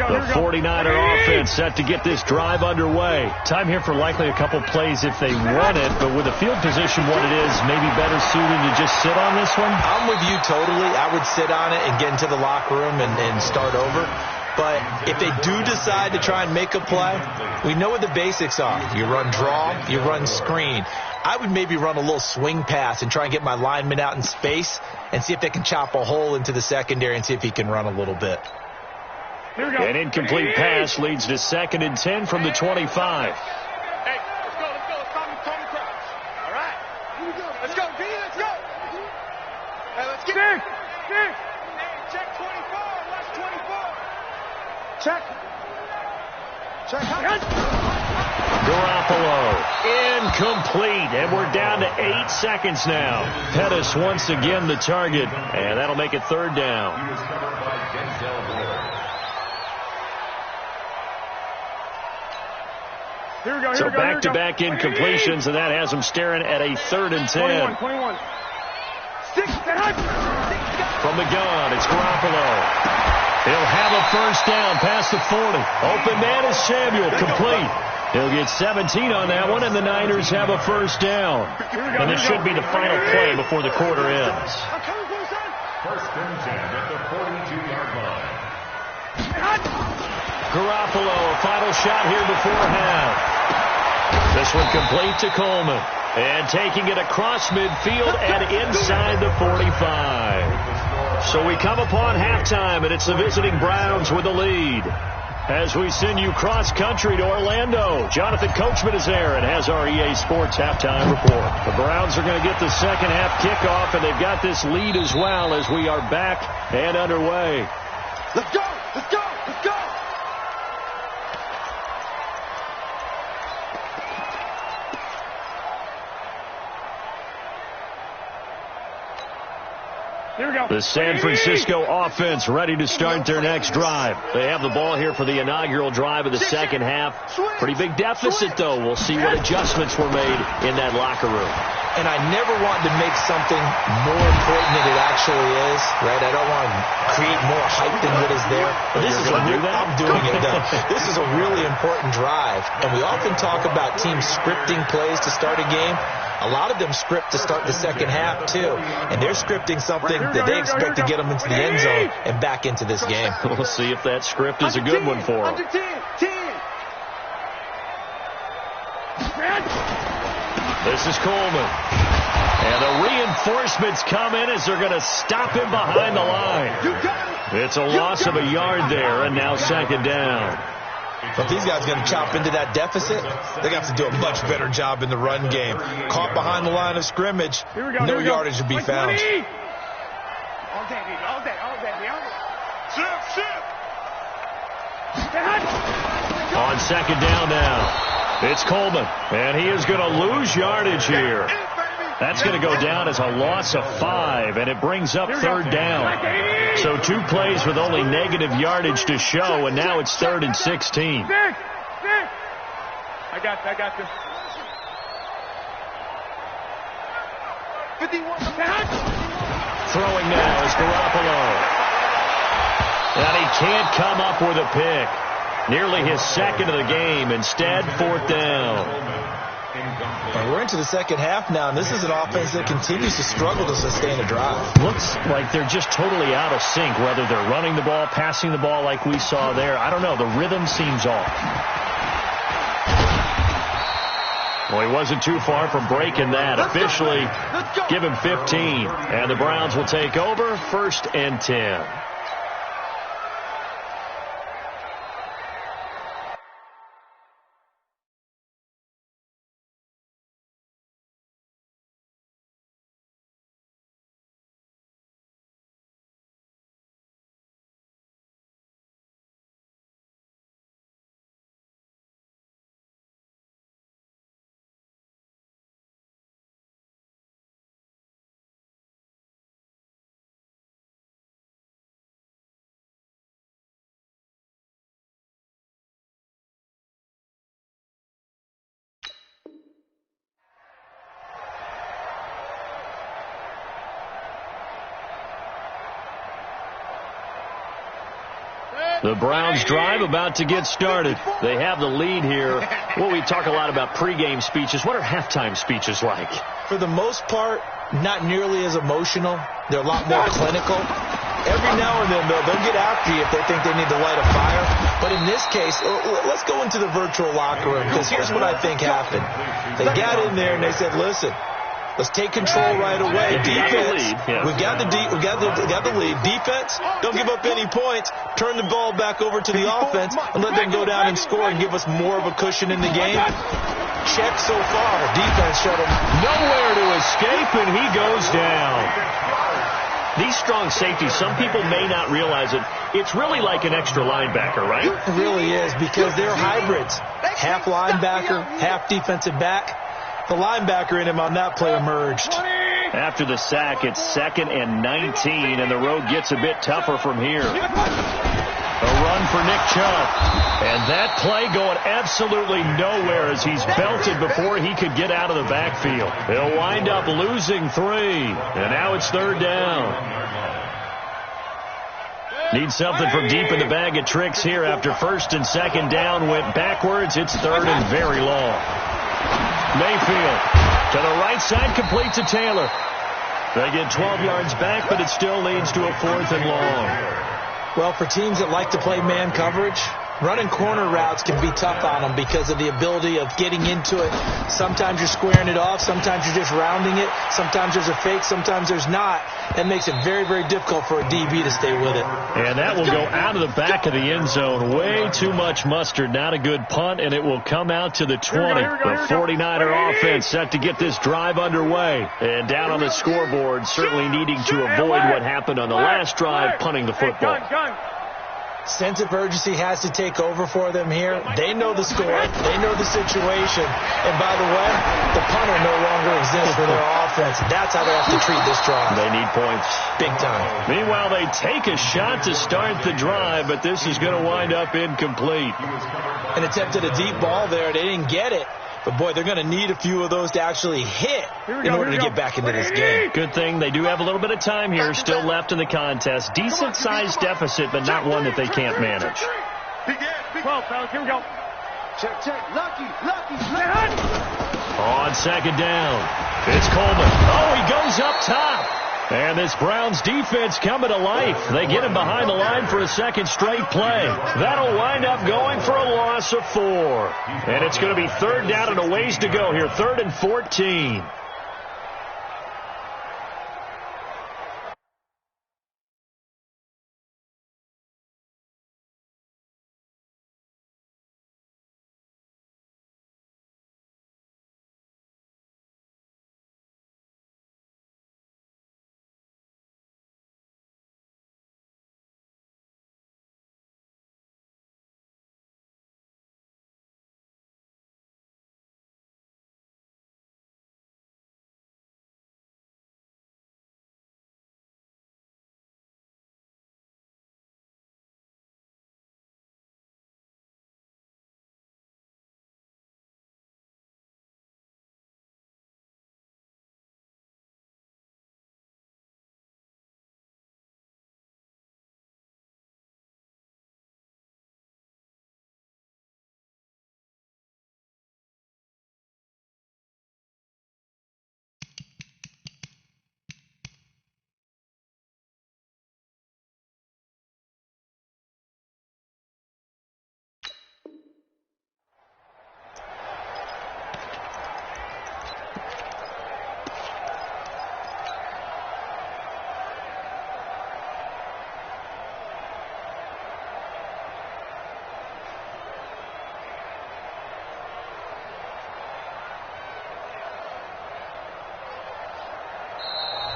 The 49er offense set to get this drive underway. Time here for likely a couple plays if they want it, but with the field position what it is, maybe better suited to just sit on this one? I'm with you totally. I would sit on it and get into the locker room and start over. But if they do decide to try and make a play, we know what the basics are. You run draw, you run screen. I would maybe run a little swing pass and try and get my lineman out in space and see if they can chop a hole into the secondary and see if he can run a little bit. An incomplete pass leads to 2nd and 10 from the 25. Hey, let's go. Let's call me crouch. All right. Let's go, B. Let's go. Hey, let's get it. Hey, check 24. Watch 24. Check. Garoppolo, incomplete, and we're down to 8 seconds now. Pettis once again the target, and that'll make it 3rd down. So back-to-back incompletions, and that has them staring at a 3rd and 10. 21. From the gun, it's Garoppolo. He'll have a 1st down past the 40. Open man is Samuel, complete. He'll get 17 on that one, and the Niners have a 1st down. And this should be the final play before the quarter ends. 1st and 10 at the 42-yard line. Garoppolo, a final shot here before half. This one complete to Coleman. And taking it across midfield and inside the 45. So we come upon halftime, and it's the visiting Browns with the lead. As we send you cross-country to Orlando, Jonathan Coachman is there and has our EA Sports halftime report. The Browns are going to get the second half kickoff, and they've got this lead as well as we are back and underway. Let's go. Let's go. Let's go. Here we go. The San Francisco offense ready to start their next drive. They have the ball here for the inaugural drive of the second half. Pretty big deficit, though. We'll see what adjustments were made in that locker room. And I never want to make something more important than it actually is, right? I don't want to create more hype than what is there. But this is I'm doing it. This is a really important drive. And we often talk about teams scripting plays to start a game. A lot of them script to start the second half, too. And they're scripting something that they expect to get them into the end zone and back into this game. We'll see if that script is a good one for them. This is Coleman. And the reinforcements come in as they're going to stop him behind the line. It's a loss of a yard there, and now 2nd down. But these guys are going to chop into that deficit. They're going to have to do a much better job in the run game. Caught behind the line of scrimmage, no yardage to be found. All day. Shift. On 2nd down now, it's Coleman, and he is going to lose yardage here. That's going to go down as a loss of 5, and it brings up 3rd down. So 2 plays with only negative yardage to show, and now it's 3rd and 16. I got this. 51. Throwing now is Garoppolo. And he can't come up with a pick. Nearly his 2nd of the game. Instead, 4th down. And we're into the second half now, and this is an offense that continues to struggle to sustain a drive. Looks like they're just totally out of sync, whether they're running the ball, passing the ball like we saw there. I don't know. The rhythm seems off. Well, he wasn't too far from breaking that. Officially, give him 15. And the Browns will take over 1st and 10. The Browns drive about to get started. They have the lead here. Well, we talk a lot about pregame speeches. What are halftime speeches like? For the most part, not nearly as emotional. They're a lot more clinical. Every now and then, they'll get after you if they think they need to light a fire. But in this case, let's go into the virtual locker room, because here's what I think happened. They got in there and they said, listen, let's take control right away. Defense, we've got the lead. Defense, don't give up any points. Turn the ball back over to the offense and let them go down and score and give us more of a cushion in the game. Check so far. Defense shut him. Nowhere to escape, and he goes down. These strong safeties, some people may not realize it. It's really like an extra linebacker, right? It really is, because they're hybrids. Half linebacker, half defensive back. The linebacker in him on that play emerged. After the sack, it's 2nd and 19, and the road gets a bit tougher from here. A run for Nick Chubb. And that play going absolutely nowhere as he's belted before he could get out of the backfield. They'll wind up losing 3. And now it's 3rd down. Need something from deep in the bag of tricks here after 1st and 2nd down went backwards. It's 3rd and very long. Mayfield to the right side, complete to Taylor. They get 12 yards back, but it still leads to a 4th and long. Well, for teams that like to play man coverage, running corner routes can be tough on them because of the ability of getting into it. Sometimes you're squaring it off. Sometimes you're just rounding it. Sometimes there's a fake. Sometimes there's not. That makes it very, very difficult for a DB to stay with it. And that will go out of the back of the end zone. Way too much mustard. Not a good punt, and it will come out to the 20. The 49er offense set to get this drive underway. And down on the scoreboard, certainly needing to avoid what happened on the last drive, punting the football. Sense of urgency has to take over for them here. They know the score. They know the situation. And by the way, the punter no longer exists for their offense. That's how they have to treat this drive. They need points. Big time. Meanwhile, they take a shot to start the drive, but this is going to wind up incomplete. An attempted a deep ball there. They didn't get it. But, boy, they're going to need a few of those to actually hit in order to get back into this game. Good thing they do have a little bit of time here still left in the contest. Decent-sized deficit, but not one that they can't manage. 12, fellas, here we go. Check. Lucky. On 2nd down, it's Coleman. Oh, he goes up top. And this Browns defense coming to life. They get him behind the line for a 2nd straight play. That'll wind up going for a loss of 4. And it's going to be 3rd down and a ways to go here. 3rd and 14.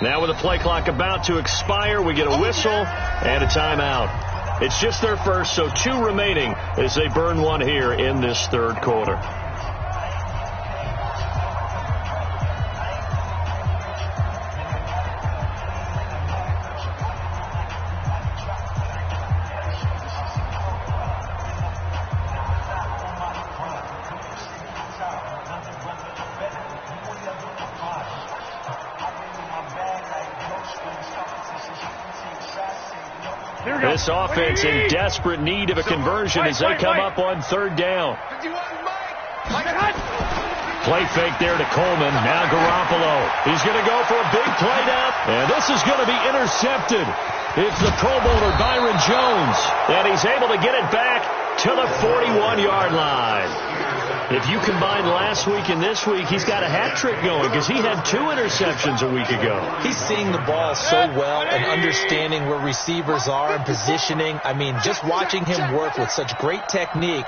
Now with the play clock about to expire, we get a whistle and a timeout. It's just their first, so 2 remaining as they burn one here in this 3rd quarter. This offense in desperate need of a conversion as they come up on third down. Play fake there to Coleman. Now Garoppolo. He's going to go for a big play down. And this is going to be intercepted. It's the Pro Bowler Byron Jones. And he's able to get it back to the 41-yard line. If you combine last week and this week, he's got a hat trick going because he had 2 interceptions a week ago. He's seeing the ball so well and understanding where receivers are and positioning. I mean, just watching him work with such great technique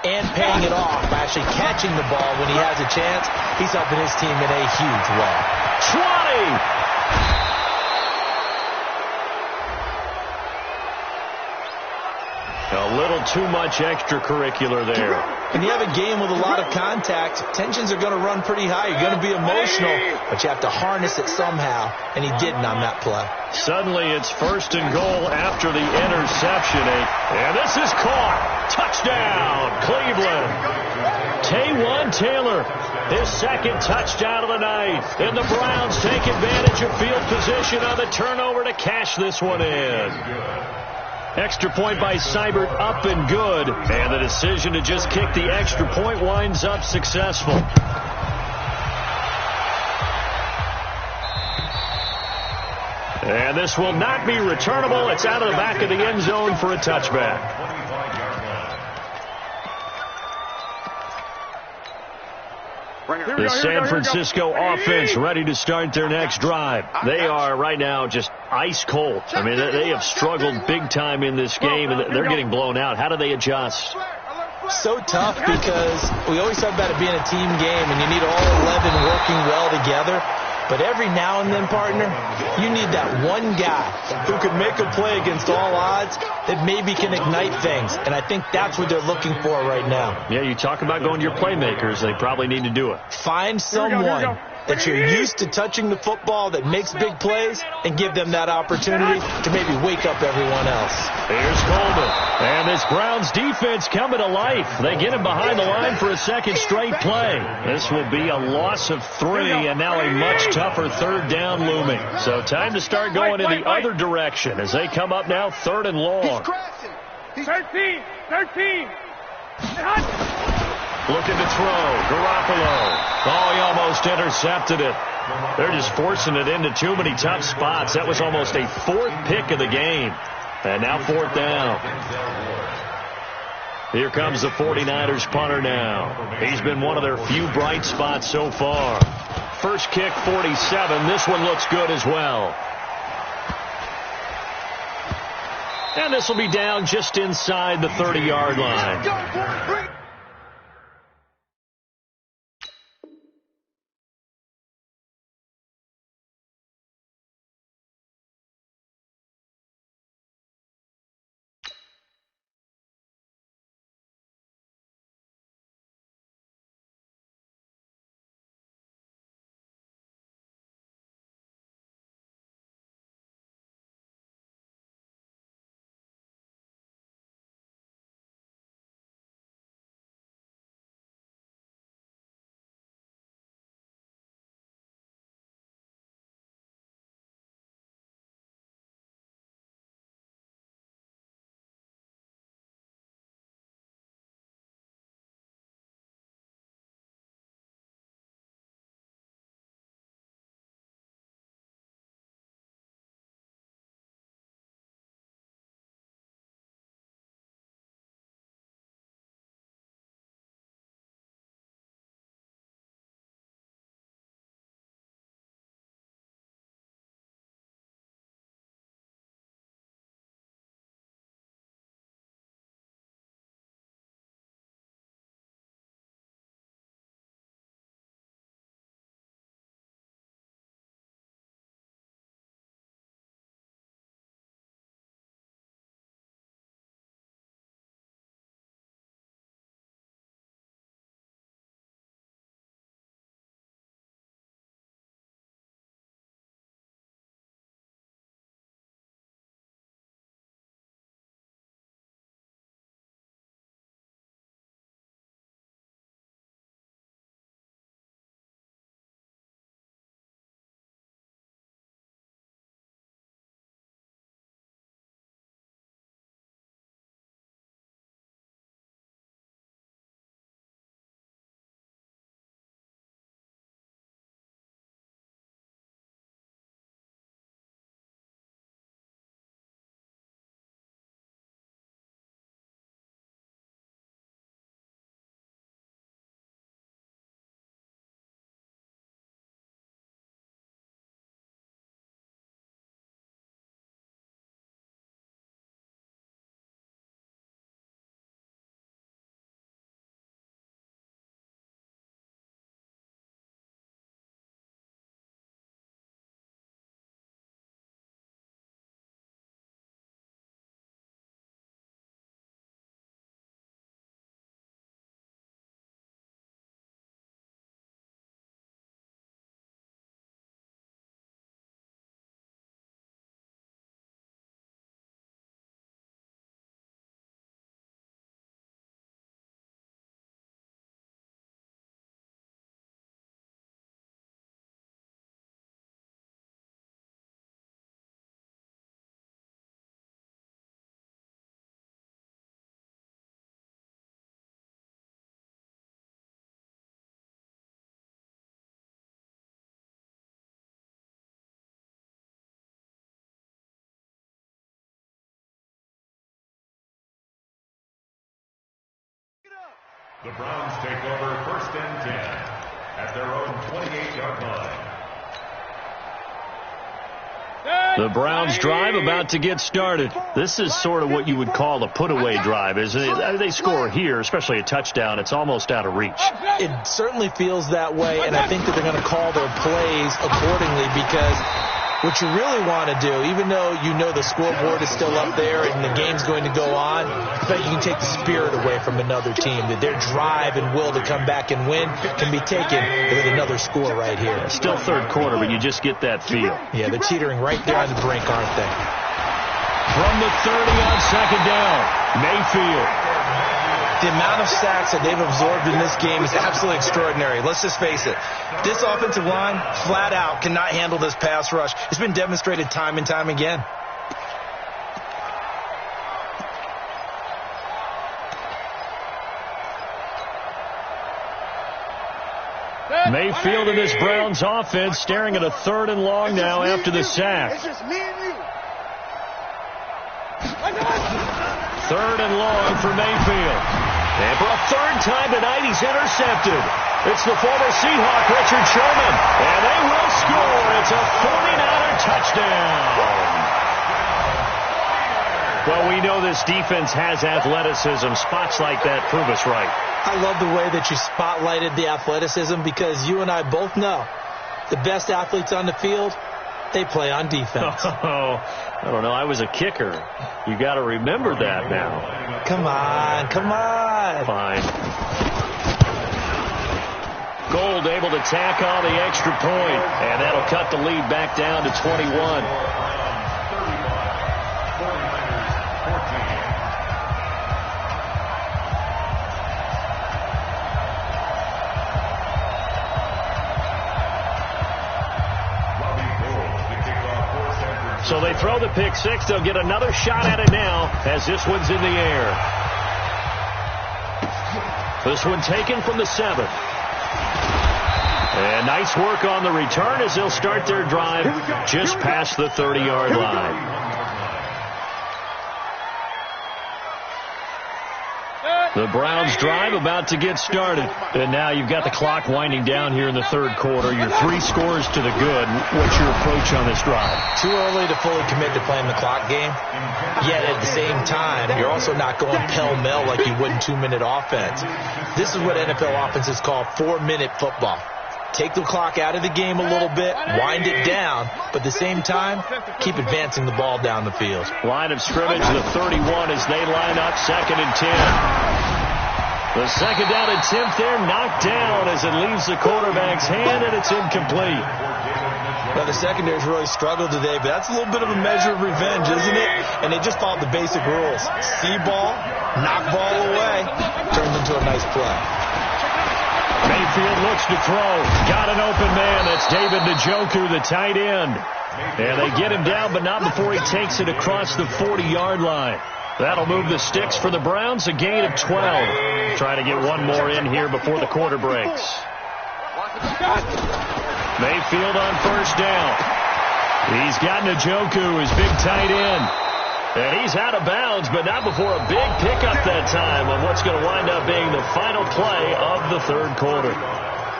and paying it off by actually catching the ball when he has a chance, he's helping his team in a huge way. 20! A little too much extracurricular there. When you have a game with a lot of contact, tensions are going to run pretty high. You're going to be emotional, but you have to harness it somehow, and he didn't on that play. Suddenly it's 1st and goal after the interception. And this is caught. Touchdown, Cleveland. Taywan Taylor, his 2nd touchdown of the night. And the Browns take advantage of field position on the turnover to cash this one in. Extra point by Seibert, up and good. And the decision to just kick the extra point winds up successful. And this will not be returnable. It's out of the back of the end zone for a touchback. The San Francisco offense ready to start their next drive. They are right now just ice cold. I mean, they have struggled big time in this game, and they're getting blown out. How do they adjust? So tough because we always talk about it being a team game, and you need all 11 working well together. But every now and then, partner, you need that one guy who can make a play against all odds that maybe can ignite things. And I think that's what they're looking for right now. Yeah, you talk about going to your playmakers. They probably need to do it. Find someone that you're used to touching the football that makes big plays and give them that opportunity to maybe wake up everyone else. Here's Coleman. And this Browns defense coming to life. They get him behind the line for a 2nd straight play. This will be a loss of 3 and now a much tougher 3rd down looming. So time to start going in the other direction as they come up now 3rd and long. 13. Looking to throw. Garoppolo. Oh, he almost intercepted it. They're just forcing it into too many tough spots. That was almost a 4th pick of the game. And now 4th down. Here comes the 49ers punter now. He's been one of their few bright spots so far. First kick, 47. This one looks good as well. And this will be down just inside the 30-yard line. The Browns take over 1st and 10 at their own 28-yard line. The Browns drive about to get started. This is sort of what you would call a put-away drive, isn't it? They score here, especially a touchdown. It's almost out of reach. It certainly feels that way, and I think that they're going to call their plays accordingly because what you really want to do, even though you know the scoreboard is still up there and the game's going to go on, I bet you can take the spirit away from another team, that their drive and will to come back and win can be taken with another score right here. Still third quarter, but you just get that feel. Yeah, they're teetering right there on the brink, aren't they? From the 30 on 2nd down, Mayfield. The amount of sacks that they've absorbed in this game is absolutely extraordinary. Let's just face it. This offensive line, flat out, cannot handle this pass rush. It's been demonstrated time and time again. Mayfield and this Browns offense staring at a 3rd and long now after the sack. It's just me and you. 3rd and long for Mayfield. And for a 3rd time tonight, he's intercepted. It's the former Seahawk, Richard Sherman. And they will score. It's a 49er touchdown. Well, we know this defense has athleticism. Spots like that prove us right. I love the way that you spotlighted the athleticism because you and I both know the best athletes on the field, they play on defense. Oh, I don't know. I was a kicker. You got to remember that now. Come on, come on. Fine. Gold able to tack on the extra point, and that'll cut the lead back down to 21. So they throw the pick six. They'll get another shot at it now as this one's in the air. This one taken from the 7th. And nice work on the return as they'll start their drive just past the 30-yard line. The Browns drive about to get started. And now you've got the clock winding down here in the 3rd quarter. Your 3 scores to the good. What's your approach on this drive? Too early to fully commit to playing the clock game. Yet at the same time, you're also not going pell-mell like you would in 2-minute offense. This is what NFL offenses call 4-minute football. Take the clock out of the game a little bit, wind it down, but at the same time, keep advancing the ball down the field. Line of scrimmage, the 31 as they line up 2nd and 10. The 2nd down attempt there knocked down as it leaves the quarterback's hand, and it's incomplete. Now, the secondary's really struggled today, but that's a little bit of a measure of revenge, isn't it? And they just followed the basic rules. See ball, knock ball away, turns into a nice play. Mayfield looks to throw. Got an open man. That's David Njoku, the tight end. And they get him down, but not before he takes it across the 40-yard line. That'll move the sticks for the Browns, a gain of 12. Trying to get one more in here before the quarter breaks. Mayfield on 1st down. He's got Njoku, his big tight end. And he's out of bounds, but not before a big pickup that time on what's going to wind up being the final play of the 3rd quarter.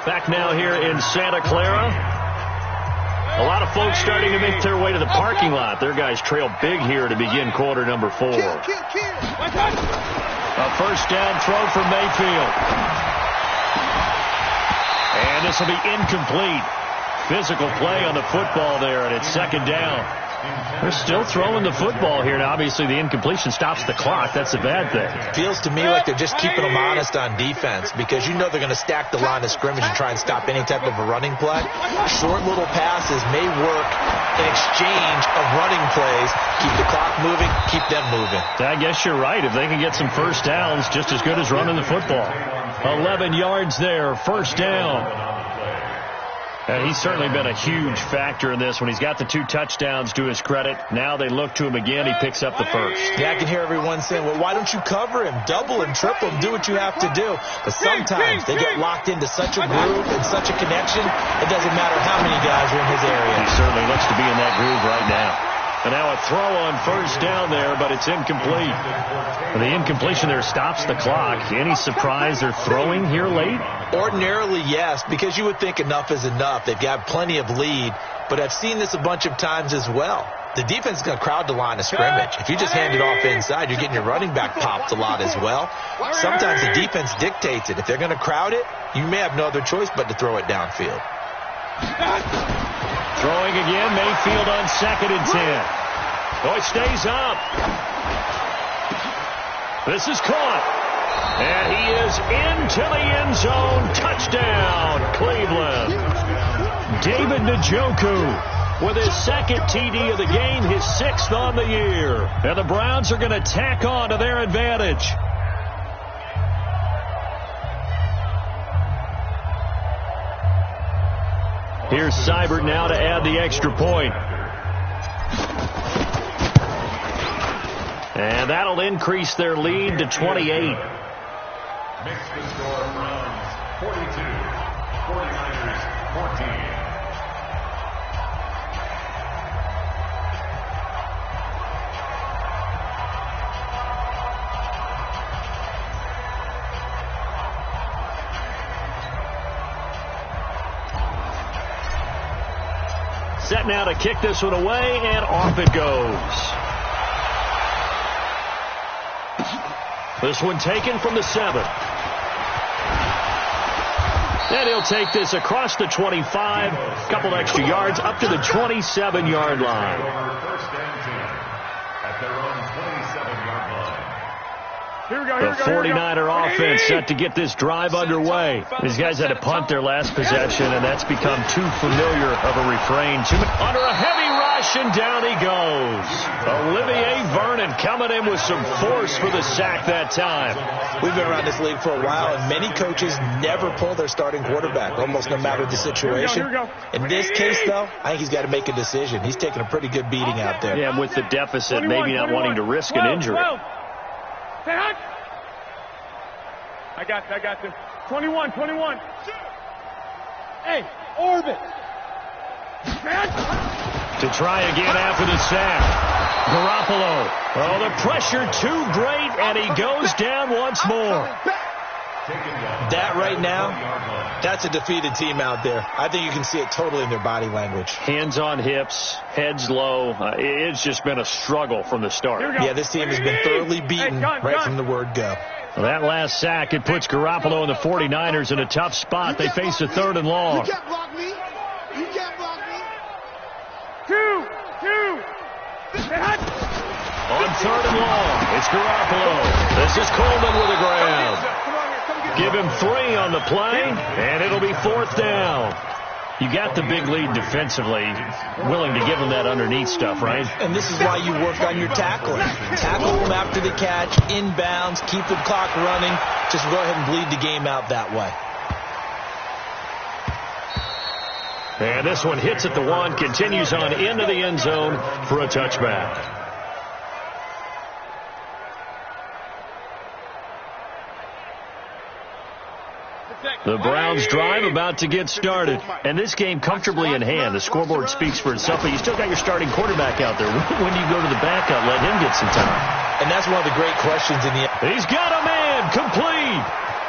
Back now here in Santa Clara. A lot of folks starting to make their way to the parking lot. Their guys trail big here to begin quarter number 4. A 1st down throw from Mayfield. And this will be incomplete. Physical play on the football there, and it's 2nd down. They're still throwing the football here. Now, obviously, the incompletion stops the clock. That's a bad thing. Feels to me like they're just keeping them honest on defense because you know they're going to stack the line of scrimmage and try and stop any type of a running play. Short little passes may work in exchange of running plays. Keep the clock moving, keep them moving. I guess you're right. If they can get some 1st downs, just as good as running the football. 11 yards there, 1st down. And he's certainly been a huge factor in this when he's got the 2 touchdowns to his credit. Now they look to him again. He picks up the 1st. Yeah, I can hear everyone saying, well, why don't you cover him? Double him, triple him, do what you have to do. But sometimes they get locked into such a groove and such a connection, it doesn't matter how many guys are in his area. He certainly looks to be in that groove right now. And now a throw on first down there, but it's incomplete. And the incompletion there stops the clock. Any surprise they're throwing here late? Ordinarily, yes, because you would think enough is enough. They've got plenty of lead, but I've seen this a bunch of times as well. The defense is going to crowd the line of scrimmage. If you just hand it off inside, you're getting your running back popped a lot as well. Sometimes the defense dictates it. If they're going to crowd it, you may have no other choice but to throw it downfield. Throwing again, Mayfield on 2nd and 10. Oh, it stays up. This is caught. And he is into the end zone. Touchdown, Cleveland. David Njoku with his 2nd TD of the game, his 6th on the year. And the Browns are going to tack on to their advantage. Here's Seibert now to add the extra point. And that'll increase their lead to 28. Makes the score Browns 42, 49ers 14. Set now to kick this one away, and off it goes. This one taken from the 7. And he'll take this across the 25, a couple extra yards, up to the 27-yard line. First and 10 at their own 27-yard line. The 49er offense set to get this drive underway. These guys had to punt their last possession, and that's become too familiar of a refrain. Under a heavy rush, and down he goes. Olivier Vernon coming in with some force for the sack that time. We've been around this league for a while, and many coaches never pull their starting quarterback, almost no matter the situation. In this case, though, I think he's got to make a decision. He's taking a pretty good beating out there. Yeah, with the deficit, maybe not wanting to risk an injury. I got this. 21. Hey, orbit. To try again after the sack. Garoppolo. Oh, the pressure too great, and he goes down once more. That right now, that's a defeated team out there. I think you can see it totally in their body language. Hands on hips, heads low. It's just been a struggle from the start. Yeah, this team has been thoroughly beaten right from the word go. Well, that last sack, it puts Garoppolo and the 49ers in a tough spot. They face a 3rd and long. You can't block me. You can't block me. 2. On 3rd and long, it's Garoppolo. This is Coleman with a grab. Give him 3 on the play, and it'll be 4th down. You got the big lead defensively, willing to give them that underneath stuff, right? And this is why you work on your tackling. Tackle them after the catch, inbounds, keep the clock running. Just go ahead and bleed the game out that way. And this one hits at the 1, continues on into the end zone for a touchback. The Browns drive about to get started. And this game comfortably in hand. The scoreboard speaks for itself, but you still got your starting quarterback out there. When do you go to the backup, let him get some time? And that's one of the great questions in the end. He's got a man complete.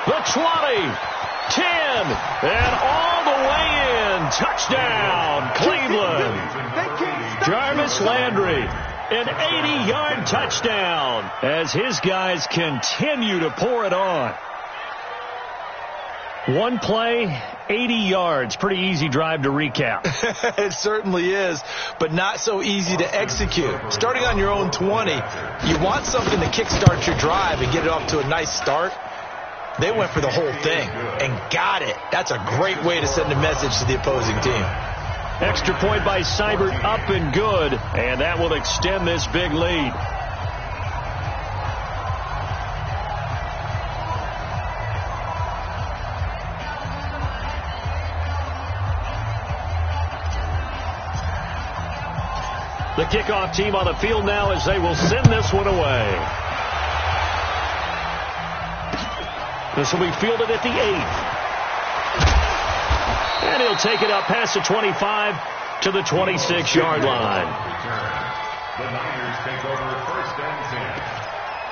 The 20, 10, and all the way in. Touchdown, Cleveland. Jarvis Landry, an 80-yard touchdown as his guys continue to pour it on. One play, 80 yards. Pretty easy drive to recap. It certainly is, but not so easy to execute. Starting on your own 20, you want something to kickstart your drive and get it off to a nice start. They went for the whole thing and got it. That's a great way to send a message to the opposing team. Extra point by Seibert, up and good, and that will extend this big lead. The kickoff team on the field now as they will send this one away. This will be fielded at the 8. And he'll take it up past the 25 to the 26-yard line. The Niners take over first and 10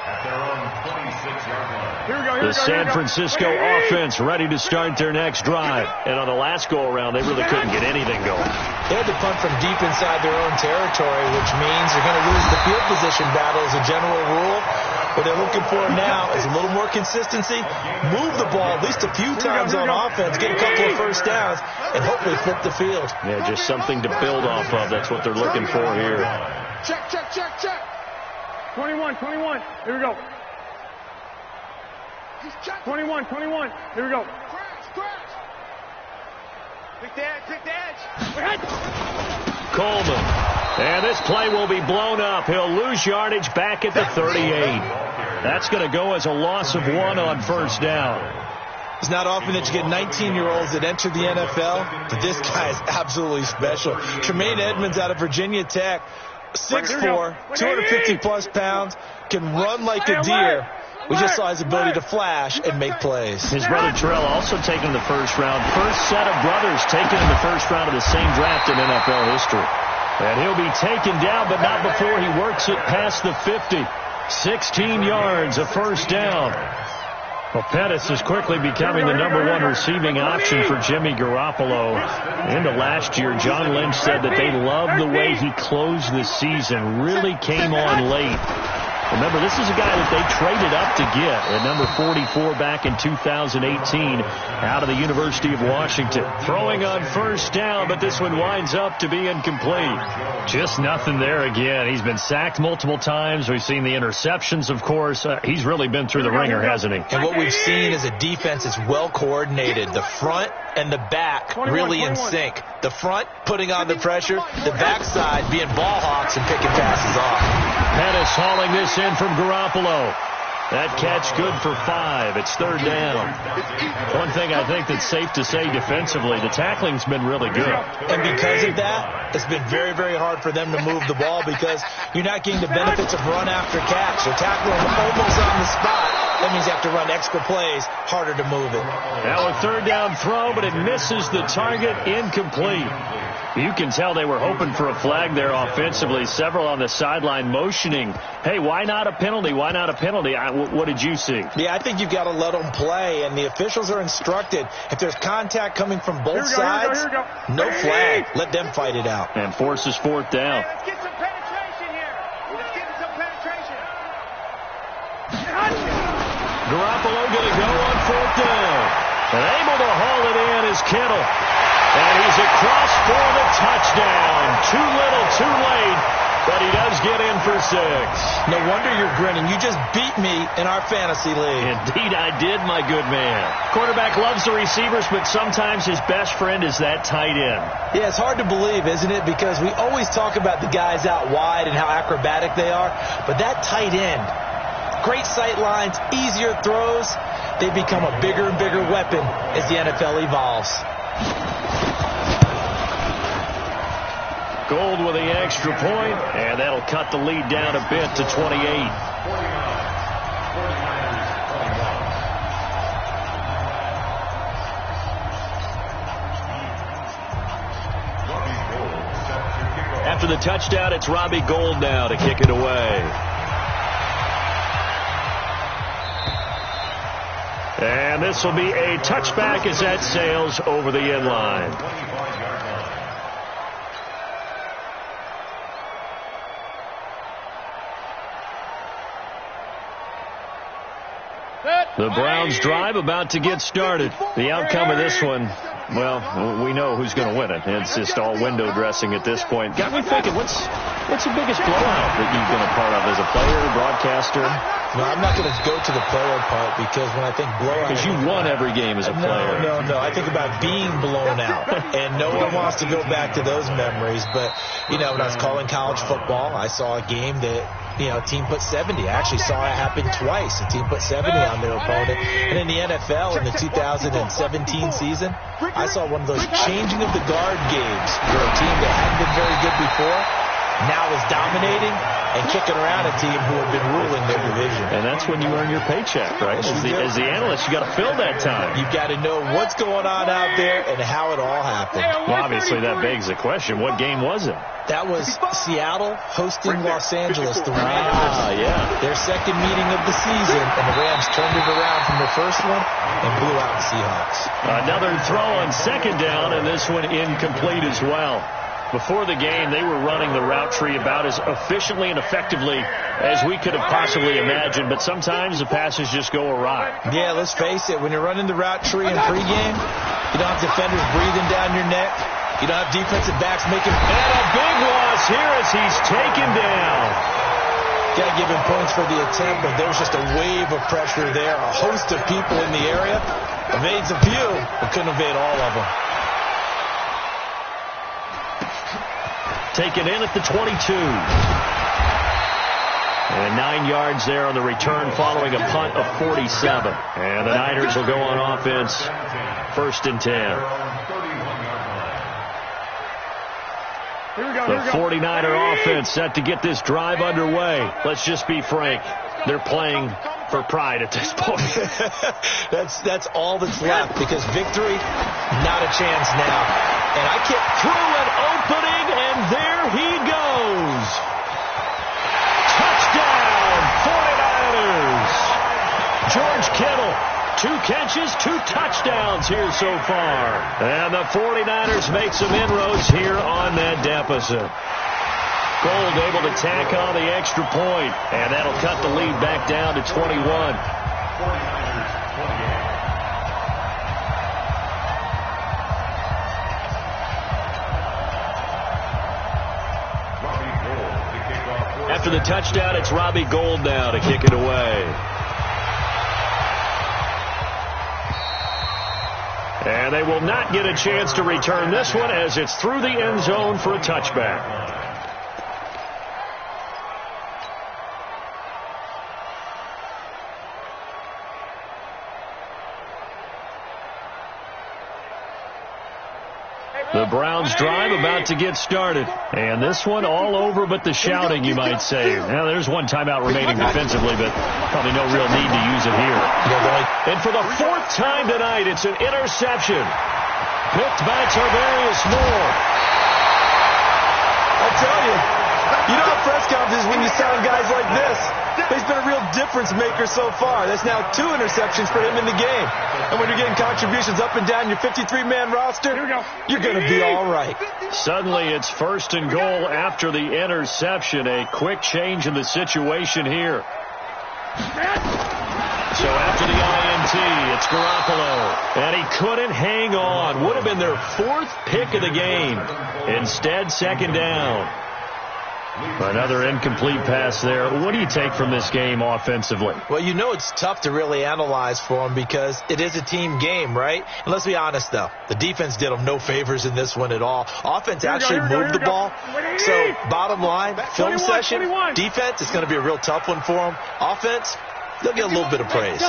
at their own 26-yard line. The San Francisco offense ready to start their next drive. And on the last go-around, they really couldn't get anything going. They had to punt from deep inside their own territory, which means they're going to lose the field position battle as a general rule. What they're looking for now is a little more consistency, move the ball at least a few times on offense, get a couple of first downs, and hopefully flip the field. Yeah, just something to build off of. That's what they're looking for here. Check, check, check, check. 21. Here we go. 21. Here we go. Crash. Pick the edge. Coleman. And this play will be blown up. He'll lose yardage back at the 38. That's going to go as a loss of 1 on first down. It's not often that you get 19-year-olds that enter the NFL, but this guy is absolutely special. Tremaine Edmonds out of Virginia Tech. 6'4", 250-plus pounds, can run like a deer. We just saw his ability to flash and make plays. His brother Terrell also taken in the first round. First set of brothers taken in the first round of the same draft in NFL history. And he'll be taken down, but not before he works it past the 50. 16 yards, a first down. Well, Pettis is quickly becoming the #1 receiving option for Jimmy Garoppolo. Into last year, John Lynch said that they loved the way he closed the season, really came on late. Remember, this is a guy that they traded up to get at number 44 back in 2018 out of the University of Washington. Throwing on first down, but this one winds up to be incomplete. Just nothing there again. He's been sacked multiple times. We've seen the interceptions, of course. He's really been through the ringer, hasn't he? And what we've seen is a defense that's well coordinated. The front and the back really in sync. The front putting on the pressure, the backside being ball hawks and picking passes off. Pettis hauling this in from Garoppolo. That catch good for 5. It's third down. One thing I think that's safe to say defensively, the tackling's been really good. And because of that, it's been very, very hard for them to move the ball because you're not getting the benefits of run after catch. They're tackling almost on the spot. That means you have to run extra plays, harder to move it. Now a third down throw, but it misses the target, incomplete. You can tell they were hoping for a flag there offensively. Several on the sideline motioning, hey, why not a penalty? Why not a penalty? What did you see? Yeah, I think you've got to let them play, and the officials are instructed. If there's contact coming from both sides, no flag. Let them fight it out. And forces fourth down. Let's get some penetration here. Let's get some penetration. Garoppolo going to go on fourth down. And able to haul it in is Kittle. And he's across for the touchdown. Too little, too late, but he does get in for 6. No wonder you're grinning. You just beat me in our fantasy league. Indeed I did, my good man. Quarterback loves the receivers, but sometimes his best friend is that tight end. Yeah, it's hard to believe, isn't it? Because we always talk about the guys out wide and how acrobatic they are, but that tight end, great sight lines, easier throws, they become a bigger and bigger weapon as the NFL evolves. Gold with the extra point, and that'll cut the lead down a bit to 28. After the touchdown, it's Robbie Gould now to kick it away. And this will be a touchback as that sails over the end line. The Browns drive about to get started. The outcome of this one, well, we know who's going to win it. It's just all window dressing at this point. Got me thinking, what's the biggest blowout that you've been a part of as a player, broadcaster? No, I'm not going to go to the player part because when I think blowout... Because you won every game as a player. No. I think about being blown out. And no one wants to go back to those memories. But, when I was calling college football, I saw a game that... a team put 70. I actually saw it happen twice. A team put 70 on their opponent. And in the NFL, in the 2017 season, I saw one of those changing of the guard games where a team that hadn't been very good before now is dominating and kicking around a team who have been ruling their division. And that's when you earn your paycheck, right? As the analyst, you got to fill that time. You've got to know what's going on out there and how it all happened. Well, obviously, that begs the question, what game was it? That was Seattle hosting Los Angeles, the Rams. Yeah. Their second meeting of the season, and the Rams turned it around from the first one and blew out the Seahawks. Another throw on second down, and this one incomplete as well. Before the game, they were running the route tree about as efficiently and effectively as we could have possibly imagined, but sometimes the passes just go awry. Yeah, let's face it, when you're running the route tree in pregame, you don't have defenders breathing down your neck. You don't have defensive backs making... And a big loss here as he's taken down. Got to give him points for the attempt, but there was just a wave of pressure there. A host of people in the area. Evades a few, but couldn't evade all of them. Taken in at the 22. And 9 yards there on the return following a punt of 47. And the Niners will go on offense, 1st and 10. The 49er offense set to get this drive underway. Let's just be frank. They're playing for pride at this point. That's all that's left, because victory, not a chance now. And I kept through an opening, and there he goes. Touchdown, 49ers. George Kittle, 2 catches, 2 touchdowns here so far. And the 49ers make some inroads here on that deficit. Gold able to tack on the extra point, and that'll cut the lead back down to 21. 49ers 28. After the touchdown, it's Robbie Gould now to kick it away. And they will not get a chance to return this one as it's through the end zone for a touchback. The Browns drive about to get started. And this one all over but the shouting, you might say. Now, there's one timeout remaining defensively, but probably no real need to use it here. And for the 4th time tonight, it's an interception. Picked by Tarvarius Moore. I tell you, you know how press conferences when you sound guys like this. He's been a real difference maker so far. That's now 2 interceptions for him in the game. And when you're getting contributions up and down your 53-man roster, you're going to be all right. Suddenly it's 1st and goal after the interception. A quick change in the situation here. So after the INT, it's Garoppolo. And he couldn't hang on. Would have been their 4th pick of the game. Instead, 2nd down. Another incomplete pass there. What do you take from this game offensively? Well, you know it's tough to really analyze for them because it is a team game, right? And let's be honest, though. The defense did them no favors in this one at all. Offense actually moved the ball. So, bottom line, film session, defense, it's going to be a real tough one for them. Offense, they'll get a little bit of praise.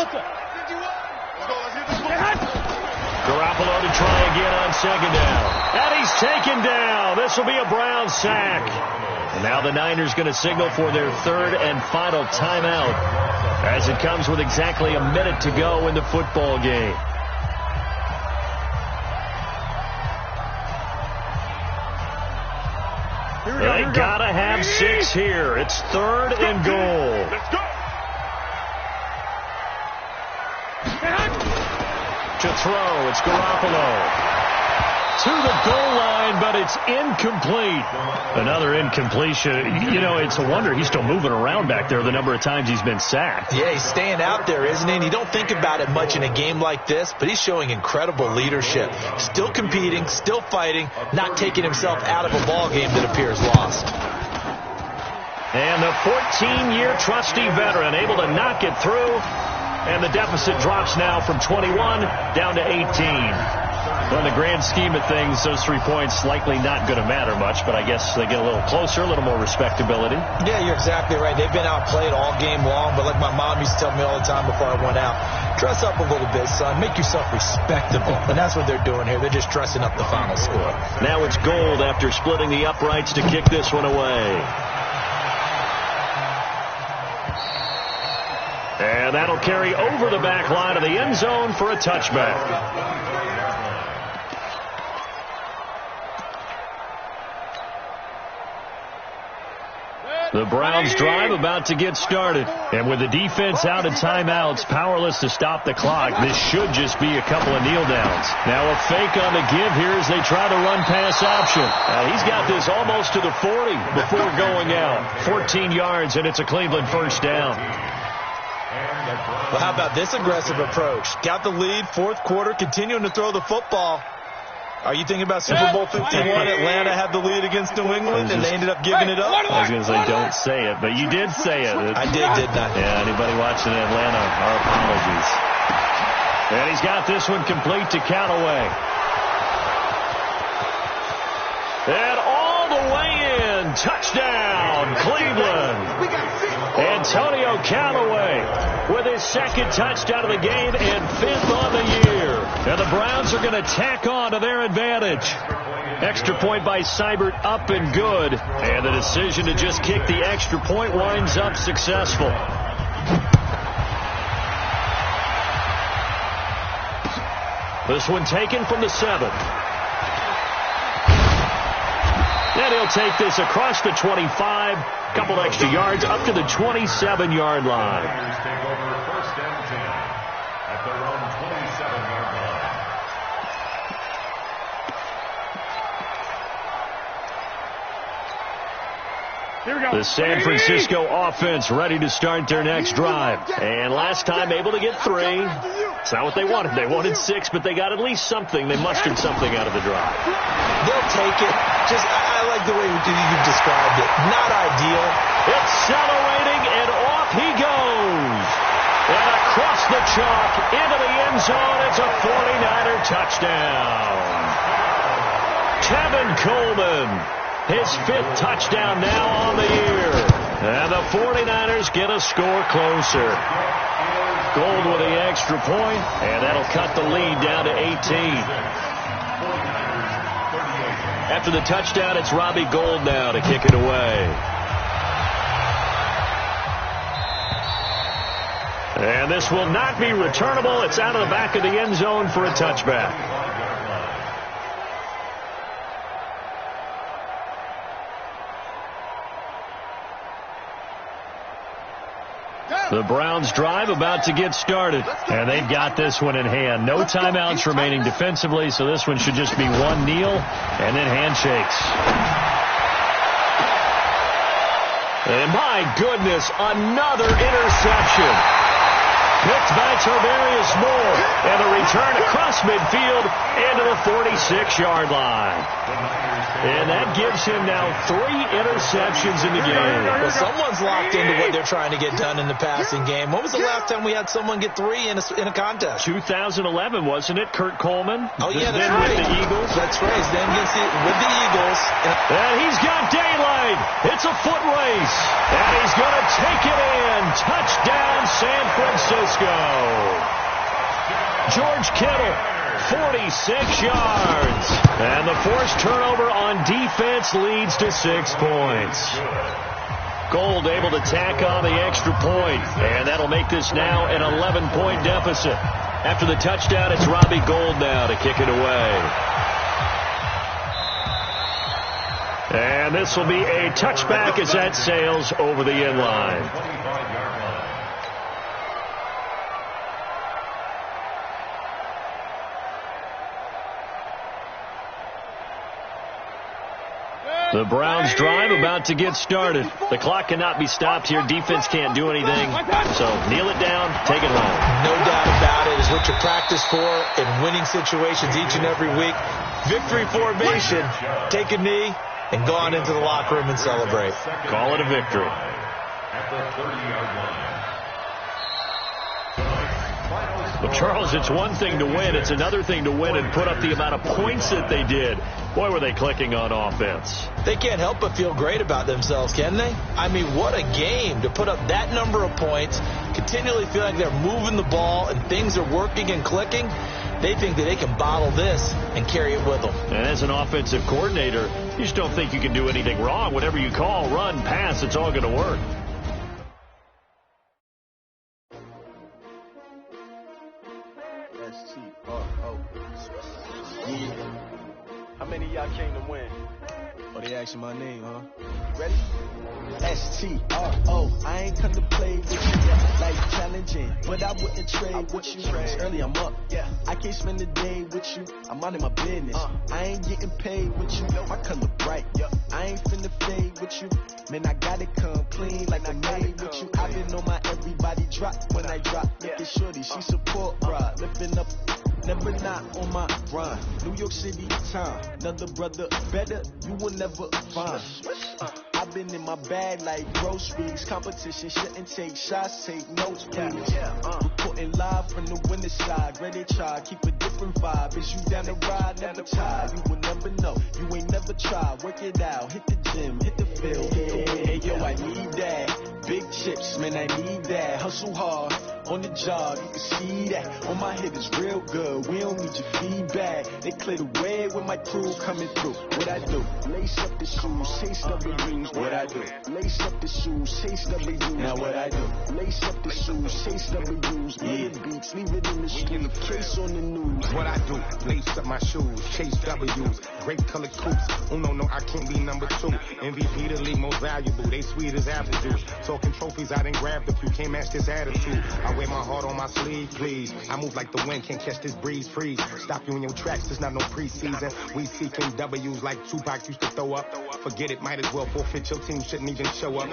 Garoppolo to try again on 2nd down. And he's taken down. This will be a Brown sack. And now the Niners going to signal for their 3rd and final timeout as it comes with exactly a minute to go in the football game. They got to have 6 here. It's 3rd and goal. Let's go. To throw, it's Garoppolo. To the goal line, but it's incomplete. Another incompletion. You know, it's a wonder he's still moving around back there the number of times he's been sacked. Yeah, he's staying out there, isn't he? And you don't think about it much in a game like this, but he's showing incredible leadership. Still competing, still fighting, not taking himself out of a ball game that appears lost. And the 14-year trusty veteran able to knock it through. And the deficit drops now from 21 down to 18. Well, in the grand scheme of things, those 3 points likely not going to matter much, but I guess they get a little closer, a little more respectability. Yeah, you're exactly right. They've been outplayed all game long, but like my mom used to tell me all the time before I went out, dress up a little bit, son. Make yourself respectable. And that's what they're doing here. They're just dressing up the final score. Now it's Gold after splitting the uprights to kick this one away. And that'll carry over the back line of the end zone for a touchback. The Browns drive about to get started. And with the defense out of timeouts, powerless to stop the clock, this should just be a couple of kneel downs. Now a fake on the give here as they try the run pass option. He's got this almost to the 40 before going out. 14 yards, and it's a Cleveland first down. Well, how about this aggressive approach? Got the lead, fourth quarter, continuing to throw the football. Are you thinking about Super Bowl 51? Atlanta had the lead against New England, and they ended up giving it up? I was going to say, don't say it, but you did say it. I did, didn't I? Yeah, anybody watching Atlanta, our apologies. And he's got this one complete to Callaway. And all the way in, touchdown, Cleveland. Antonio Callaway with his second touchdown of the game and fifth on the year. And the Browns are going to tack on to their advantage. Extra point by Seibert up and good. And the decision to just kick the extra point winds up successful. This one taken from the 7. And he'll take this across the 25. Couple extra yards up to the 27-yard line. Take over first and 10 at their own 27-yard line. Here we go. The San Francisco offense ready to start their next drive. And last time able to get 3. It's not what they wanted. They wanted 6, but they got at least something. They mustered something out of the drive. They'll take it. I like the way you've described it. Not ideal. Accelerating, and off he goes. And across the chalk into the end zone. It's a 49er touchdown. Tevin Coleman, his 5th touchdown now on the year. And the 49ers get a score closer. Gold with the extra point, and that'll cut the lead down to 18. After the touchdown, it's Robbie Gould now to kick it away. And this will not be returnable. It's out of the back of the end zone for a touchback. The Browns drive about to get started, and they've got this one in hand. No timeouts remaining defensively, so this one should just be one kneel and then handshakes. And my goodness, another interception. Picked by Tavarius Moore, and the return across midfield into the 46-yard line. And that gives him now 3 interceptions in the game. Well, someone's locked into what they're trying to get done in the passing game. When was the last time we had someone get 3 in a contest? 2011, wasn't it? Kurt Coleman? Oh, yeah, that's then right. with the Eagles. That's right. He's then with the Eagles. And he's got daylight. It's a foot race. And he's going to take it in. Touchdown, San Francisco. George Kittle, 46 yards. And the forced turnover on defense leads to 6 points. Gould able to tack on the extra point. And that'll make this now an 11-point deficit. After the touchdown, it's Robbie Gould now to kick it away. And this will be a touchback as that sails over the end line. The Browns drive about to get started. The clock cannot be stopped here. Defense can't do anything. So kneel it down, take it home. No doubt about it. Is what you practice for in winning situations each and every week. Victory formation. Take a knee and go on into the locker room and celebrate. Call it a victory. At the 30-yard line. Final Well, Charles, it's one thing to win. It's another thing to win and put up the amount of points that they did. Boy, were they clicking on offense. They can't help but feel great about themselves, can they? I mean, what a game to put up that number of points, continually feel like they're moving the ball and things are working and clicking. They think that they can bottle this and carry it with them. And as an offensive coordinator, you just don't think you can do anything wrong. Whatever you call, run, pass, it's all going to work. How many of y'all came to win? Oh, they asking my name, huh? Ready? S-T-R-O. I ain't come to play with you, yeah. Life challenging, but I wouldn't trade with you. It's early, I'm up, yeah. I can't spend the day with you. I'm minding my business. I ain't getting paid with you. My color bright, yeah. I ain't finna fade with you. Man, I gotta come clean like I made with you. I've been on my everybody drop when I drop. Look at shorty, she support, bruh. Lifting up. Never not on my grind. New York City time. Another brother better, you will never find. I've been in my bag like groceries. Competition shouldn't take shots, take notes, please. Reporting live from the winter side. Ready to try, keep a different vibe. Is you down the ride, never tired. You will never know, you ain't never tried. Work it out, hit the gym, hit the field. Hey, yo, I need that. Big chips, man, I need that. Hustle hard, on the job, you can see that. On my head is real good, we don't need your feedback. They clear the way with my crew coming through. What I do? Lace up the shoes, chase W's. What I do? Lace up the shoes, chase W's. Now what I do? Lace up the shoes, chase W's. Million beats, leave it in the street, case on the news. What I do? Lace up my shoes, chase W's. Great color coops. Oh no, I can't be number 2. MVP the league most valuable. They sweet as apple juice. Talking trophies, I didn't grab the few. Can't match this attitude. I wear my heart on my sleeve, please. I move like the wind, can't catch this breeze, freeze. Stop you in your tracks, there's not no preseason. We seeking W's like Tupac used to throw up. Forget it, might as well forfeit. Your team shouldn't even show up.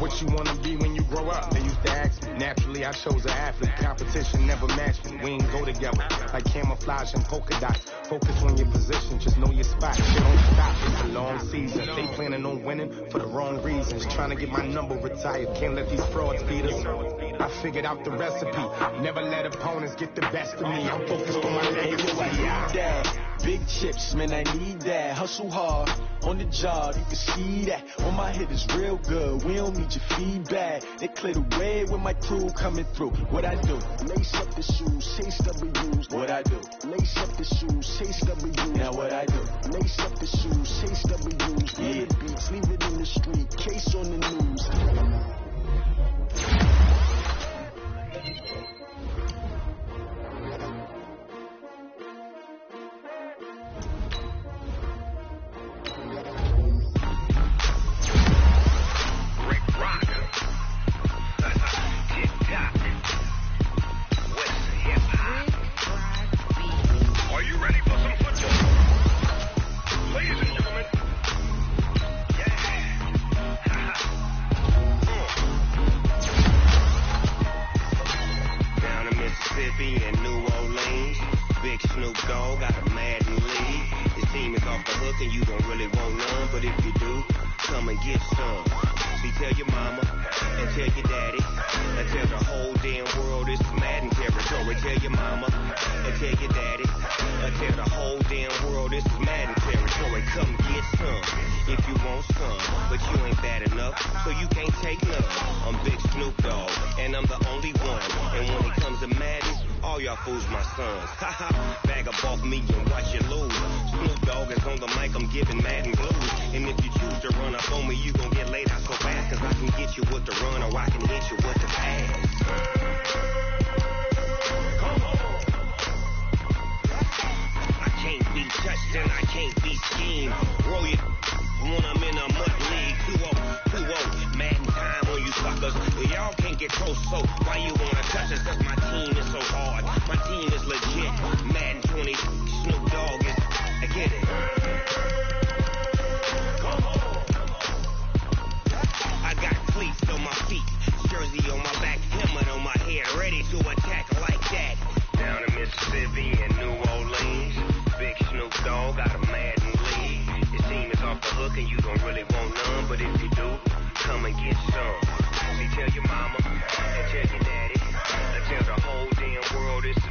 What you wanna be when you grow up? They used to ask me. Naturally, I chose an athlete. Competition never matched me. We ain't go together like camouflage and polka dots. Focus on your position, just know your spot. Shit don't stop, it's a long season. They planning on winning for the wrong reasons. Trying to get my number retired, can't let these frauds beat us. I figured out the recipe. Never let opponents get the best of me. I'm focused on my legacy. Big chips, man, I need that. Hustle hard, on the job, you can see that. On my head is real good, we don't need your feedback. They clear the way with my crew coming through. What I do? Lace up the shoes, chase W's. What I do? Lace up the shoes, chase W's. Now what I do? Lace up the shoes, chase W's. Yeah, beats, leave it in the street, case on the news. Tell your mama and tell your daddy and tell the whole damn world it's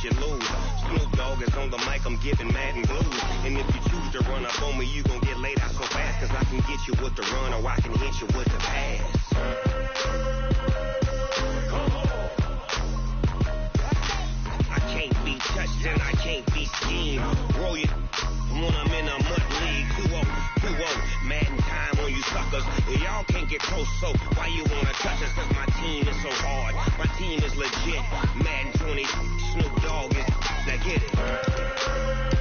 let you lose. Snoop Dogg is on the mic, I'm giving Madden blues. And if you choose to run up on me, you gon' get laid out so fast. Cause I can get you with the run or I can hit you with the pass. I can't be touched and I can't be schemed. Roll you when I'm in a mud league. 2-0, Madden time on you suckers. Y'all can't get close, so why you wanna touch us? Cause my team is so hard. My team is legit. Madden 20, Snoop Dogg is, now get it.